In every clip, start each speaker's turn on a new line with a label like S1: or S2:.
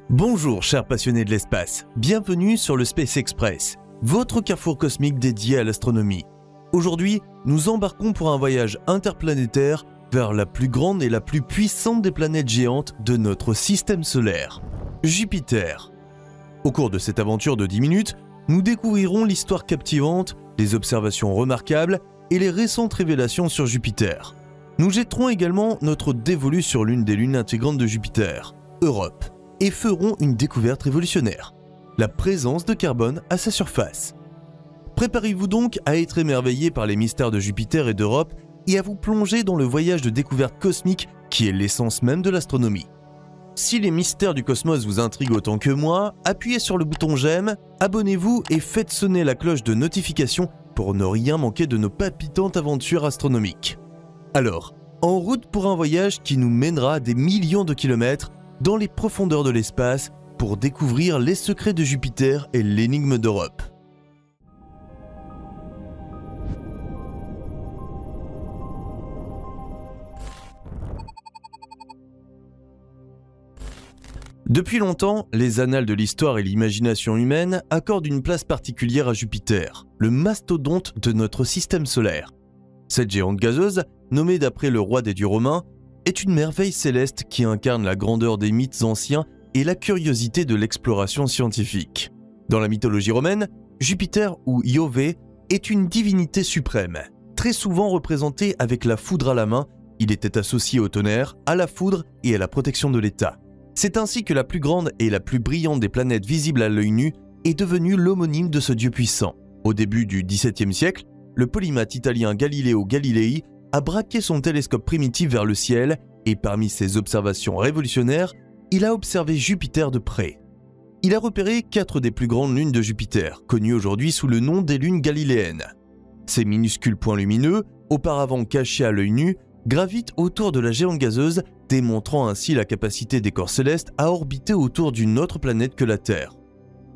S1: Bonjour chers passionnés de l'espace, bienvenue sur le Space Express, votre carrefour cosmique dédié à l'astronomie. Aujourd'hui, nous embarquons pour un voyage interplanétaire vers la plus grande et la plus puissante des planètes géantes de notre système solaire, Jupiter. Au cours de cette aventure de 10 minutes, nous découvrirons l'histoire captivante, les observations remarquables et les récentes révélations sur Jupiter. Nous jetterons également notre dévolu sur l'une des lunes intégrantes de Jupiter, Europe, et feront une découverte révolutionnaire, la présence de carbone à sa surface. Préparez-vous donc à être émerveillés par les mystères de Jupiter et d'Europe et à vous plonger dans le voyage de découverte cosmique qui est l'essence même de l'astronomie. Si les mystères du cosmos vous intriguent autant que moi, appuyez sur le bouton j'aime, abonnez-vous et faites sonner la cloche de notification pour ne rien manquer de nos palpitantes aventures astronomiques. Alors, en route pour un voyage qui nous mènera à des millions de kilomètres dans les profondeurs de l'espace pour découvrir les secrets de Jupiter et l'énigme d'Europe. Depuis longtemps, les annales de l'histoire et l'imagination humaine accordent une place particulière à Jupiter, le mastodonte de notre système solaire. Cette géante gazeuse, nommée d'après le roi des dieux romains, est une merveille céleste qui incarne la grandeur des mythes anciens et la curiosité de l'exploration scientifique. Dans la mythologie romaine, Jupiter ou Iové est une divinité suprême. Très souvent représenté avec la foudre à la main, il était associé au tonnerre, à la foudre et à la protection de l'État. C'est ainsi que la plus grande et la plus brillante des planètes visibles à l'œil nu est devenue l'homonyme de ce dieu puissant. Au début du XVIIe siècle, le polymathe italien Galileo Galilei a braqué son télescope primitif vers le ciel et parmi ses observations révolutionnaires, il a observé Jupiter de près. Il a repéré 4 des plus grandes lunes de Jupiter, connues aujourd'hui sous le nom des lunes galiléennes. Ces minuscules points lumineux, auparavant cachés à l'œil nu, gravitent autour de la géante gazeuse, démontrant ainsi la capacité des corps célestes à orbiter autour d'une autre planète que la Terre.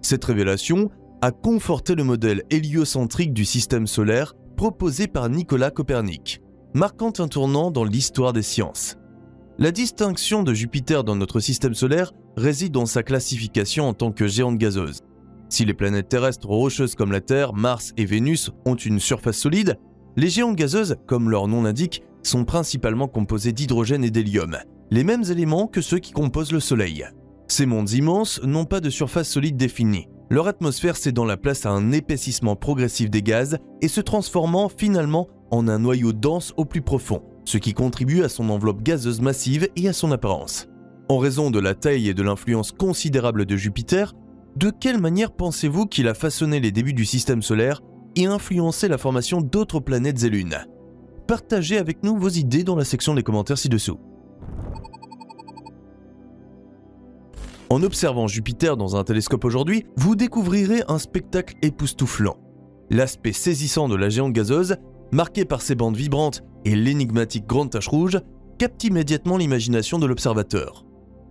S1: Cette révélation a conforté le modèle héliocentrique du système solaire proposé par Nicolas Copernic, marquant un tournant dans l'histoire des sciences. La distinction de Jupiter dans notre système solaire réside dans sa classification en tant que géante gazeuse. Si les planètes terrestres rocheuses comme la Terre, Mars et Vénus ont une surface solide, les géantes gazeuses, comme leur nom l'indique, sont principalement composées d'hydrogène et d'hélium, les mêmes éléments que ceux qui composent le Soleil. Ces mondes immenses n'ont pas de surface solide définie. Leur atmosphère cédant la place à un épaississement progressif des gaz et se transformant finalement en un noyau dense au plus profond, ce qui contribue à son enveloppe gazeuse massive et à son apparence. En raison de la taille et de l'influence considérable de Jupiter, de quelle manière pensez-vous qu'il a façonné les débuts du système solaire et influencé la formation d'autres planètes et lunes? Partagez avec nous vos idées dans la section des commentaires ci-dessous. En observant Jupiter dans un télescope aujourd'hui, vous découvrirez un spectacle époustouflant. L'aspect saisissant de la géante gazeuse, marqué par ses bandes vibrantes et l'énigmatique grande tache rouge, capte immédiatement l'imagination de l'observateur.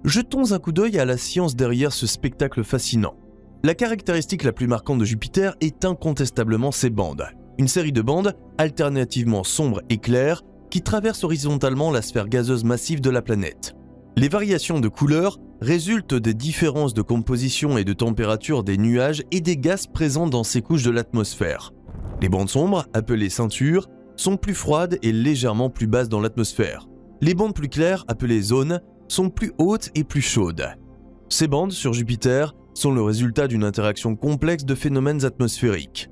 S1: Jetons un coup d'œil à la science derrière ce spectacle fascinant. La caractéristique la plus marquante de Jupiter est incontestablement ses bandes. Une série de bandes, alternativement sombres et claires, qui traversent horizontalement la sphère gazeuse massive de la planète. Les variations de couleurs résultent des différences de composition et de température des nuages et des gaz présents dans ces couches de l'atmosphère. Les bandes sombres, appelées ceintures, sont plus froides et légèrement plus basses dans l'atmosphère. Les bandes plus claires, appelées zones, sont plus hautes et plus chaudes. Ces bandes sur Jupiter sont le résultat d'une interaction complexe de phénomènes atmosphériques.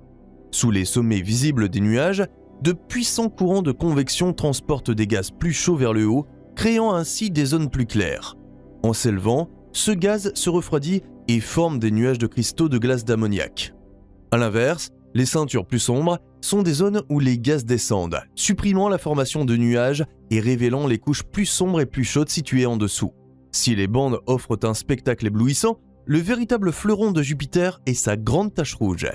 S1: Sous les sommets visibles des nuages, de puissants courants de convection transportent des gaz plus chauds vers le haut, créant ainsi des zones plus claires. En s'élevant, ce gaz se refroidit et forme des nuages de cristaux de glace d'ammoniac. A l'inverse, les ceintures plus sombres sont des zones où les gaz descendent, supprimant la formation de nuages et révélant les couches plus sombres et plus chaudes situées en dessous. Si les bandes offrent un spectacle éblouissant, le véritable fleuron de Jupiter est sa grande tache rouge.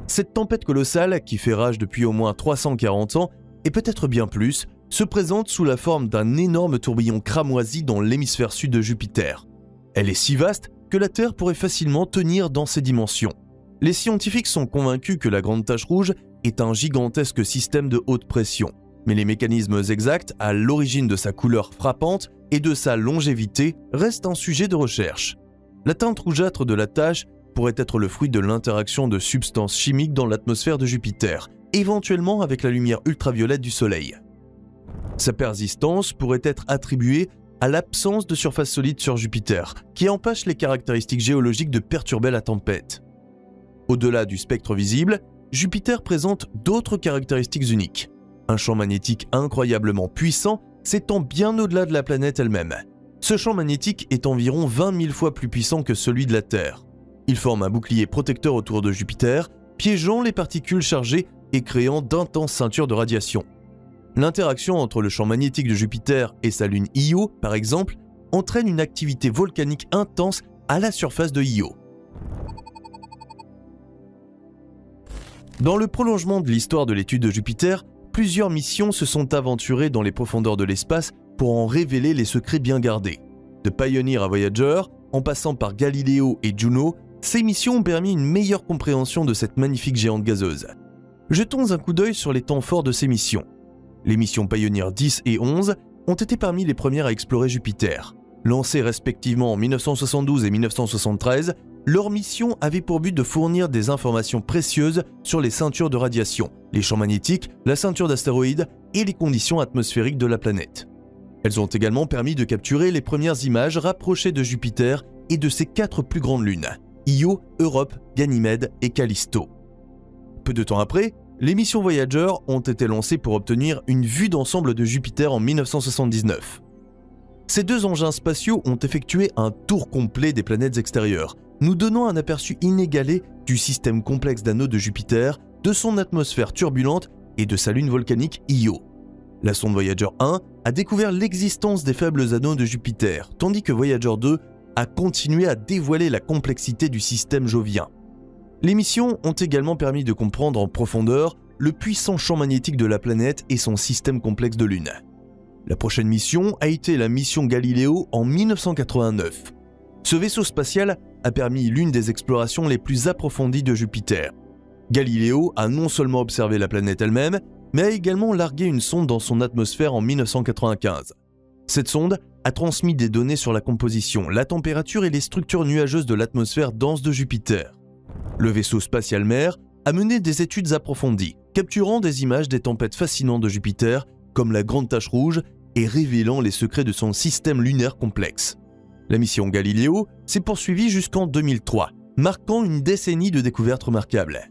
S1: Cette tempête colossale, qui fait rage depuis au moins 340 ans, et peut-être bien plus, se présente sous la forme d'un énorme tourbillon cramoisi dans l'hémisphère sud de Jupiter. Elle est si vaste que la Terre pourrait facilement tenir dans ses dimensions. Les scientifiques sont convaincus que la grande tache rouge est un gigantesque système de haute pression, mais les mécanismes exacts à l'origine de sa couleur frappante et de sa longévité restent un sujet de recherche. La teinte rougeâtre de la tache pourrait être le fruit de l'interaction de substances chimiques dans l'atmosphère de Jupiter, éventuellement avec la lumière ultraviolette du Soleil. Sa persistance pourrait être attribuée à l'absence de surface solide sur Jupiter, qui empêche les caractéristiques géologiques de perturber la tempête. Au-delà du spectre visible, Jupiter présente d'autres caractéristiques uniques. Un champ magnétique incroyablement puissant s'étend bien au-delà de la planète elle-même. Ce champ magnétique est environ 20 000 fois plus puissant que celui de la Terre. Il forme un bouclier protecteur autour de Jupiter, piégeant les particules chargées et créant d'intenses ceintures de radiation. L'interaction entre le champ magnétique de Jupiter et sa lune Io, par exemple, entraîne une activité volcanique intense à la surface de Io. Dans le prolongement de l'histoire de l'étude de Jupiter, plusieurs missions se sont aventurées dans les profondeurs de l'espace pour en révéler les secrets bien gardés. De Pioneer à Voyager, en passant par Galileo et Juno, ces missions ont permis une meilleure compréhension de cette magnifique géante gazeuse. Jetons un coup d'œil sur les temps forts de ces missions. Les missions Pioneer 10 et 11 ont été parmi les premières à explorer Jupiter. Lancées respectivement en 1972 et 1973, leur mission avait pour but de fournir des informations précieuses sur les ceintures de radiation, les champs magnétiques, la ceinture d'astéroïdes et les conditions atmosphériques de la planète. Elles ont également permis de capturer les premières images rapprochées de Jupiter et de ses 4 plus grandes lunes, Io, Europe, Ganymède et Callisto. Peu de temps après, les missions Voyager ont été lancées pour obtenir une vue d'ensemble de Jupiter en 1979. Ces deux engins spatiaux ont effectué un tour complet des planètes extérieures, nous donnant un aperçu inégalé du système complexe d'anneaux de Jupiter, de son atmosphère turbulente et de sa lune volcanique Io. La sonde Voyager 1 a découvert l'existence des faibles anneaux de Jupiter, tandis que Voyager 2 a continué à dévoiler la complexité du système jovien. Les missions ont également permis de comprendre en profondeur le puissant champ magnétique de la planète et son système complexe de lunes. La prochaine mission a été la mission Galileo en 1989. Ce vaisseau spatial a permis l'une des explorations les plus approfondies de Jupiter. Galileo a non seulement observé la planète elle-même, mais a également largué une sonde dans son atmosphère en 1995. Cette sonde a transmis des données sur la composition, la température et les structures nuageuses de l'atmosphère dense de Jupiter. Le vaisseau spatial mère a mené des études approfondies, capturant des images des tempêtes fascinantes de Jupiter, comme la Grande Tache Rouge, et révélant les secrets de son système lunaire complexe. La mission Galileo s'est poursuivie jusqu'en 2003, marquant une décennie de découvertes remarquables.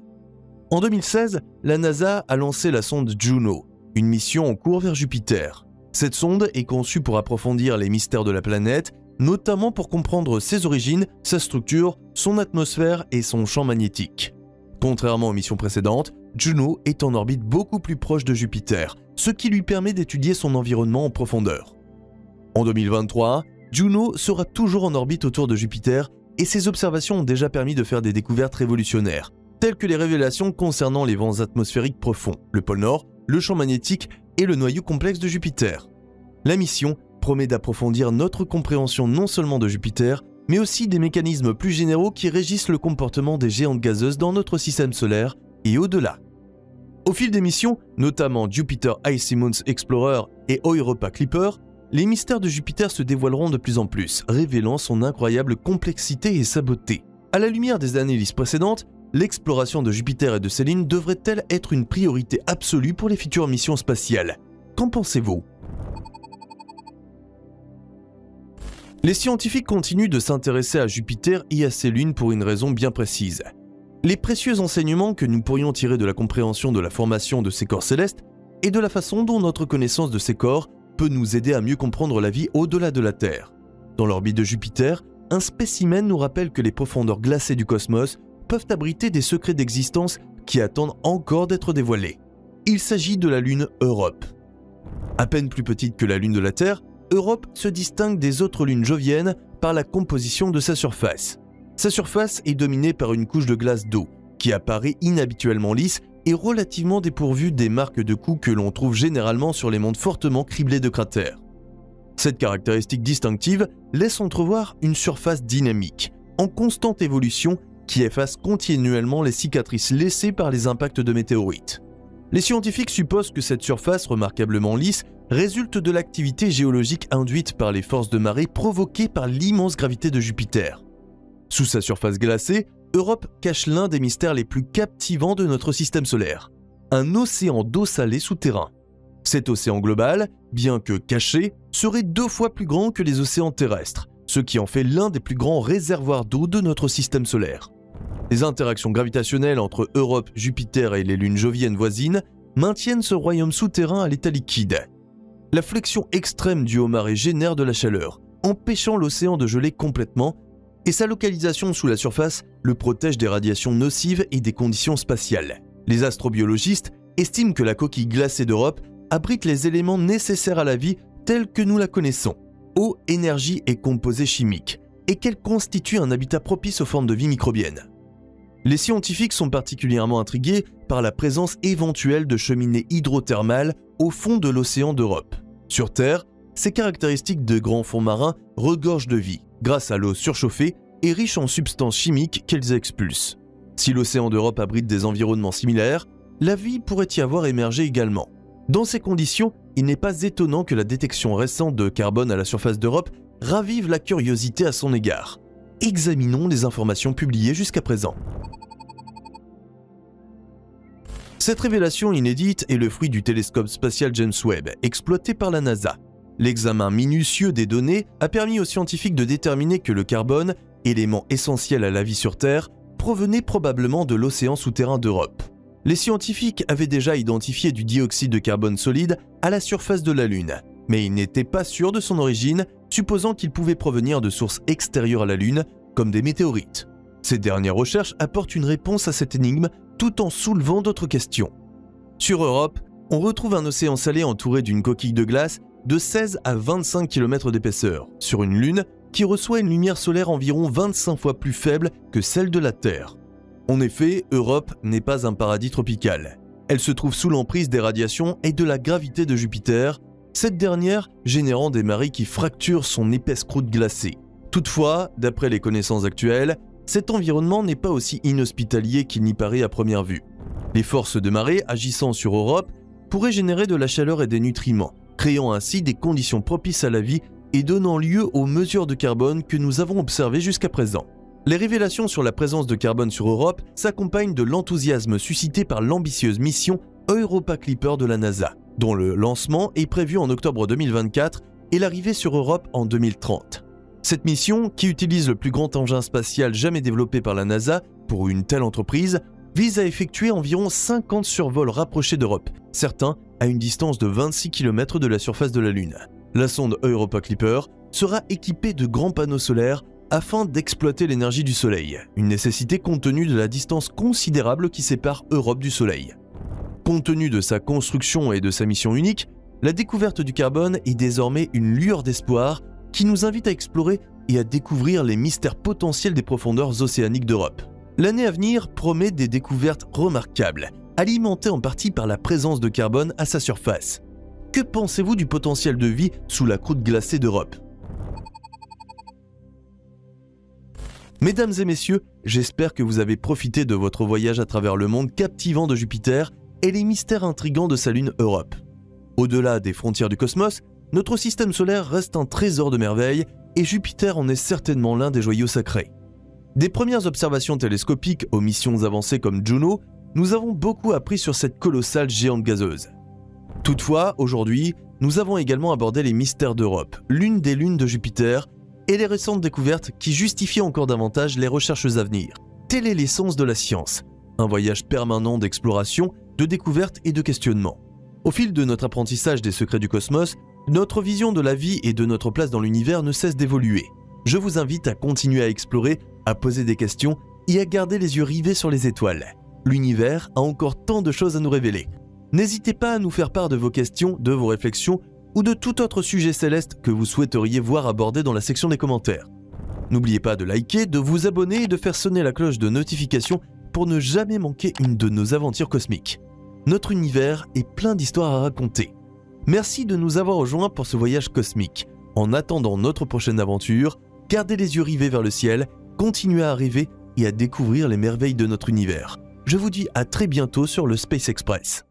S1: En 2016, la NASA a lancé la sonde Juno, une mission en cours vers Jupiter. Cette sonde est conçue pour approfondir les mystères de la planète, notamment pour comprendre ses origines, sa structure, son atmosphère et son champ magnétique. Contrairement aux missions précédentes, Juno est en orbite beaucoup plus proche de Jupiter, ce qui lui permet d'étudier son environnement en profondeur. En 2023, Juno sera toujours en orbite autour de Jupiter et ses observations ont déjà permis de faire des découvertes révolutionnaires, telles que les révélations concernant les vents atmosphériques profonds, le pôle Nord, le champ magnétique et le noyau complexe de Jupiter. La mission promet d'approfondir notre compréhension non seulement de Jupiter, mais aussi des mécanismes plus généraux qui régissent le comportement des géantes gazeuses dans notre système solaire et au-delà. Au fil des missions, notamment Jupiter Icy Moons Explorer et Europa Clipper, les mystères de Jupiter se dévoileront de plus en plus, révélant son incroyable complexité et sa beauté. À la lumière des analyses précédentes, l'exploration de Jupiter et de ses lunes devrait-elle être une priorité absolue pour les futures missions spatiales? Qu'en pensez-vous? Les scientifiques continuent de s'intéresser à Jupiter et à ses lunes pour une raison bien précise. Les précieux enseignements que nous pourrions tirer de la compréhension de la formation de ces corps célestes et de la façon dont notre connaissance de ces corps peut nous aider à mieux comprendre la vie au-delà de la Terre. Dans l'orbite de Jupiter, un spécimen nous rappelle que les profondeurs glacées du cosmos peuvent abriter des secrets d'existence qui attendent encore d'être dévoilés. Il s'agit de la lune Europe. À peine plus petite que la lune de la Terre, Europe se distingue des autres lunes joviennes par la composition de sa surface. Sa surface est dominée par une couche de glace d'eau, qui apparaît inhabituellement lisse et relativement dépourvue des marques de coups que l'on trouve généralement sur les mondes fortement criblés de cratères. Cette caractéristique distinctive laisse entrevoir une surface dynamique, en constante évolution, qui efface continuellement les cicatrices laissées par les impacts de météorites. Les scientifiques supposent que cette surface remarquablement lisse résulte de l'activité géologique induite par les forces de marée provoquées par l'immense gravité de Jupiter. Sous sa surface glacée, Europe cache l'un des mystères les plus captivants de notre système solaire, un océan d'eau salée souterrain. Cet océan global, bien que caché, serait 2 fois plus grand que les océans terrestres, ce qui en fait l'un des plus grands réservoirs d'eau de notre système solaire. Les interactions gravitationnelles entre Europe, Jupiter et les lunes joviennes voisines maintiennent ce royaume souterrain à l'état liquide. La flexion extrême du haut-marée génère de la chaleur, empêchant l'océan de geler complètement, et sa localisation sous la surface le protège des radiations nocives et des conditions spatiales. Les astrobiologistes estiment que la coquille glacée d'Europe abrite les éléments nécessaires à la vie telle que nous la connaissons, eau, énergie et composés chimiques, et qu'elle constitue un habitat propice aux formes de vie microbiennes. Les scientifiques sont particulièrement intrigués par la présence éventuelle de cheminées hydrothermales au fond de l'océan d'Europe. Sur Terre, ces caractéristiques de grands fonds marins regorgent de vie, grâce à l'eau surchauffée et riche en substances chimiques qu'elles expulsent. Si l'océan d'Europe abrite des environnements similaires, la vie pourrait y avoir émergé également. Dans ces conditions, il n'est pas étonnant que la détection récente de carbone à la surface d'Europe ravive la curiosité à son égard. Examinons les informations publiées jusqu'à présent. Cette révélation inédite est le fruit du télescope spatial James Webb, exploité par la NASA. L'examen minutieux des données a permis aux scientifiques de déterminer que le carbone, élément essentiel à la vie sur Terre, provenait probablement de l'océan souterrain d'Europe. Les scientifiques avaient déjà identifié du dioxyde de carbone solide à la surface de la Lune, mais ils n'étaient pas sûrs de son origine, supposant qu'il pouvait provenir de sources extérieures à la Lune, comme des météorites. Ces dernières recherches apportent une réponse à cette énigme tout en soulevant d'autres questions. Sur Europe, on retrouve un océan salé entouré d'une coquille de glace de 16 à 25 km d'épaisseur, sur une Lune qui reçoit une lumière solaire environ 25 fois plus faible que celle de la Terre. En effet, Europe n'est pas un paradis tropical. Elle se trouve sous l'emprise des radiations et de la gravité de Jupiter, cette dernière générant des marées qui fracturent son épaisse croûte glacée. Toutefois, d'après les connaissances actuelles, cet environnement n'est pas aussi inhospitalier qu'il n'y paraît à première vue. Les forces de marée agissant sur Europe pourraient générer de la chaleur et des nutriments, créant ainsi des conditions propices à la vie et donnant lieu aux mesures de carbone que nous avons observées jusqu'à présent. Les révélations sur la présence de carbone sur Europe s'accompagnent de l'enthousiasme suscité par l'ambitieuse mission Europa Clipper de la NASA, dont le lancement est prévu en octobre 2024 et l'arrivée sur Europe en 2030. Cette mission, qui utilise le plus grand engin spatial jamais développé par la NASA pour une telle entreprise, vise à effectuer environ 50 survols rapprochés d'Europe, certains à une distance de 26 km de la surface de la Lune. La sonde Europa Clipper sera équipée de grands panneaux solaires afin d'exploiter l'énergie du Soleil, une nécessité compte tenu de la distance considérable qui sépare Europe du Soleil. Compte tenu de sa construction et de sa mission unique, la découverte du carbone est désormais une lueur d'espoir qui nous invite à explorer et à découvrir les mystères potentiels des profondeurs océaniques d'Europe. L'année à venir promet des découvertes remarquables, alimentées en partie par la présence de carbone à sa surface. Que pensez-vous du potentiel de vie sous la croûte glacée d'Europe ? Mesdames et messieurs, j'espère que vous avez profité de votre voyage à travers le monde captivant de Jupiter et les mystères intrigants de sa lune Europe. Au-delà des frontières du cosmos, notre système solaire reste un trésor de merveilles et Jupiter en est certainement l'un des joyaux sacrés. Des premières observations télescopiques aux missions avancées comme Juno, nous avons beaucoup appris sur cette colossale géante gazeuse. Toutefois, aujourd'hui, nous avons également abordé les mystères d'Europe, l'une des lunes de Jupiter, et les récentes découvertes qui justifient encore davantage les recherches à venir. Telle est l'essence de la science, un voyage permanent d'exploration, de découverte et de questionnement. Au fil de notre apprentissage des secrets du cosmos, notre vision de la vie et de notre place dans l'univers ne cesse d'évoluer. Je vous invite à continuer à explorer, à poser des questions et à garder les yeux rivés sur les étoiles. L'univers a encore tant de choses à nous révéler. N'hésitez pas à nous faire part de vos questions, de vos réflexions ou de tout autre sujet céleste que vous souhaiteriez voir abordé dans la section des commentaires. N'oubliez pas de liker, de vous abonner et de faire sonner la cloche de notification pour ne jamais manquer une de nos aventures cosmiques. Notre univers est plein d'histoires à raconter. Merci de nous avoir rejoints pour ce voyage cosmique. En attendant notre prochaine aventure, gardez les yeux rivés vers le ciel, continuez à rêver et à découvrir les merveilles de notre univers. Je vous dis à très bientôt sur le Space Express.